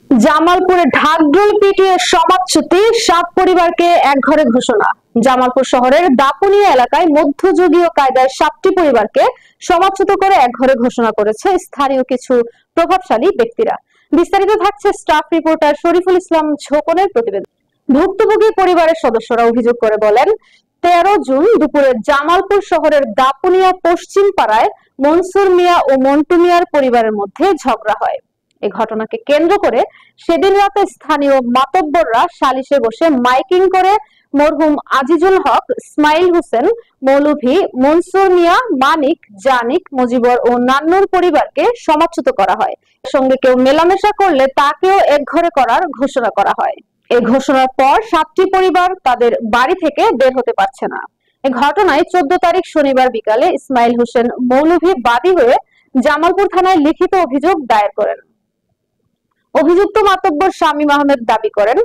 জামালপুরে ঢাকঢোল পিটিয়ে সমাজচ্যুতি 7 পরিবারকে একঘরে ঘোষণা। জামালপুর শহরের দাপুনিয়া এলাকায় মধ্যযুগীয় কায়দায় 7টি পরিবারকে সমাজচ্যুত করে একঘরে ঘোষণা করেছে স্থানীয় কিছু প্রভাবশালী ব্যক্তিরা। বিস্তারিত থাকছে স্টাফ রিপোর্টার শরীফুল ইসলাম ঝোকনের প্রতিবেদন। ভুক্তভোগী পরিবারের সদস্যরা অভিযোগ করে বলেন, 13 জুন দুপুরে জামালপুর শহরের দাপুনিয়া পশ্চিম পাড়ায় মনসুর মিয়া ও মন্টু মিয়ার পরিবারের মধ্যে ঝগড়া হয়। এই ঘটনাকে কেন্দ্র করে সেদিন রাতে স্থানীয় মাতব্বররা সালিশে বসে মাইকিং করে মরহুম আজিজুল হক, ইসমাইল হোসেন, মৌলভী, মনসুর মিয়া, মানিক, জানিক, মুজিবর ও নান্নুর পরিবারকে সমাজচ্যুত করা হয়। এর সঙ্গে কেউ মেলামেশা করলে তাকেও একঘরে করার ঘোষণা করা হয়। এই ঘোষণার পর 7টি পরিবার তাদের বাড়ি থেকে বের হতে পারছে না। এই ঘটনায় 14 তারিখ শনিবার বিকালে ইসমাইল হোসেন মৌলভী বাদী হয়ে জামালপুর থানায় লিখিত অভিযোগ দায়ের করেন। অভিযুক্ত মাতব্বর শামীম আহমেদ দাবি করেন,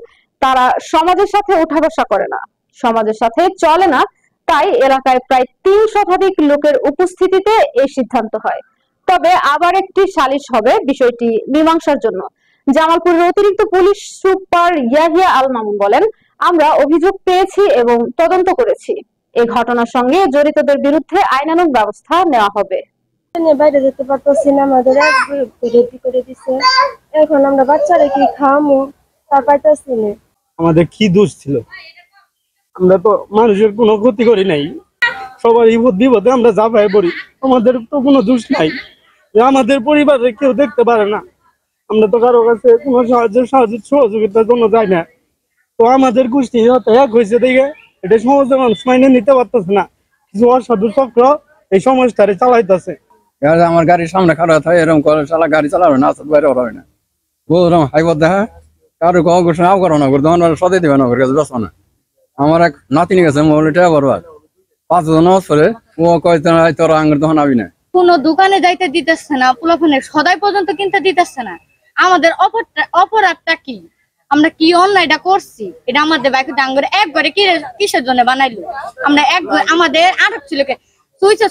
তারা সমাজের সাথে উঠা বসা করে না, সমাজের সাথে চলে না, তাই এলাকায় প্রায় 3 শতাধিক লোকের উপস্থিতিতে এই সিদ্ধান্ত হয়। তবে আবার একটি সালিশ হবে বিষয়টি মীমাংসার জন্য। জামালপুরের অতিরিক্ত পুলিশ সুপার ইয়াহিয়া আল মামুন বলেন, আমরা অভিযোগ পেয়েছি এবং তদন্ত করেছি। এই ঘটনার সঙ্গে জড়িতদের বিরুদ্ধে আইনানুগ ব্যবস্থা নেওয়া হবে। বাইরে যেতে পারতেছি না, আমাদের রেডি করে দিছে। এখন আমরা বাচ্চারা কি খাওয়ামো তা পাইতেছি না। আমাদের কি দোষ ছিল? আমরা তো মানুষের কোনো ক্ষতি করি নাই, সবার বিপদে আমরা যা ভাই পড়ি, আমাদের তো কোনো দোষ নাই যে আমাদের পরিবারে কেউ দেখতে পারে না। আমরা তো কারো কাছে কোনো সাহায্য সহযোগিতার জন্য যাই না। তো আমাদের গোষ্ঠী এক হয়েছে দেখে এটা সমাজের মানুষ মাইনে নিতে পারতেছে না। কিছু অসাধু চক্র এই সমাজটারে চালাইতেছে। আমার গাড়ির সামনে খারাপ থাকে, এরকম করে চালা গাড়ি চালাবে না, বাইরে হয় না, ওরকম হাইবত দেখা কারো ঘোষণাও করো না, তখন সদাই দেবে না, ওর কাছে বসবো না। আমার এক নাতিনি গেছে মোবাইলটা বরবাদ, 5 জন করে ও কয়েক তোর আঙ্গুর তখন আবি না। কোনো দোকানে যাইতে দিতেছে না, পোলাফোনের সদাই পর্যন্ত কিনতে দিতেছে না। আমাদের অপরাধটা কি? আমরা কি অন্যায়টা করছি? এটা আমাদের বাইকে ডাঙ্গরে একবারে কিসের জন্য বানাইলো? আমরা আমাদের আটক ছিল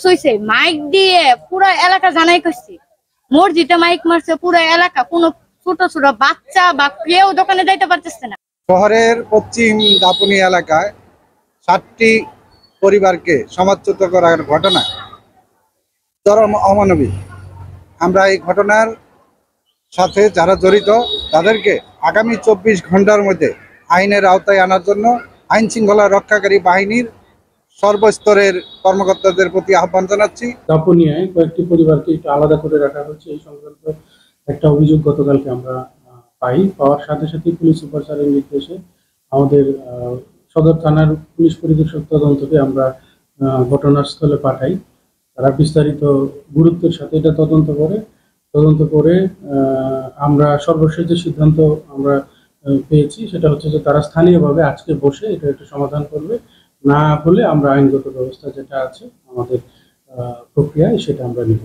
সুইছে মাইক দিয়ে পুরো এলাকা জানাই করছি, মসজিদে মাইক মারছে পুরো এলাকা, কোনো ছোট ছোট বাচ্চা বা কেউ দোকানে যাইতে পারতেছে না। শহরের পশ্চিম দাপুনিয়া এলাকায় 7টি পরিবারকে সমাজচ্যুত করার ঘটনা চরম অমানবিক। আমরা এই ঘটনার সাথে যারা জড়িত তাদেরকে আগামী 24 ঘন্টার মধ্যে আইনের আওতায় আনার জন্য আইন শৃঙ্খলা রক্ষাকারী বাহিনীর সর্বস্তরের কর্মকর্তাদের প্রতি আহ্বান জানাচ্ছি। দাপুনিয়ায় কয়েকটি পরিবারকে একটু আলাদা করে রাখা হচ্ছে, এই সংক্রান্ত একটা অভিযোগ গতকালকে আমরা পাওয়ার সাথে সাথে পুলিশ সুপার স্যারের নির্দেশে আমাদের সদর থানার পুলিশ পরিদর্শক তদন্তকে আমরা ঘটনাস্থলে পাঠাই। তারা বিস্তারিত গুরুত্বের সাথে এটা তদন্ত করে আমরা সর্বশেষ যে সিদ্ধান্ত আমরা পেয়েছি সেটা হচ্ছে যে তারা স্থানীয়ভাবে আজকে বসে এটা একটা সমাধান করবে, না হলে আমরা আইনগত ব্যবস্থা যেটা আছে আমাদের প্রক্রিয়ায় সেটা আমরা নিব।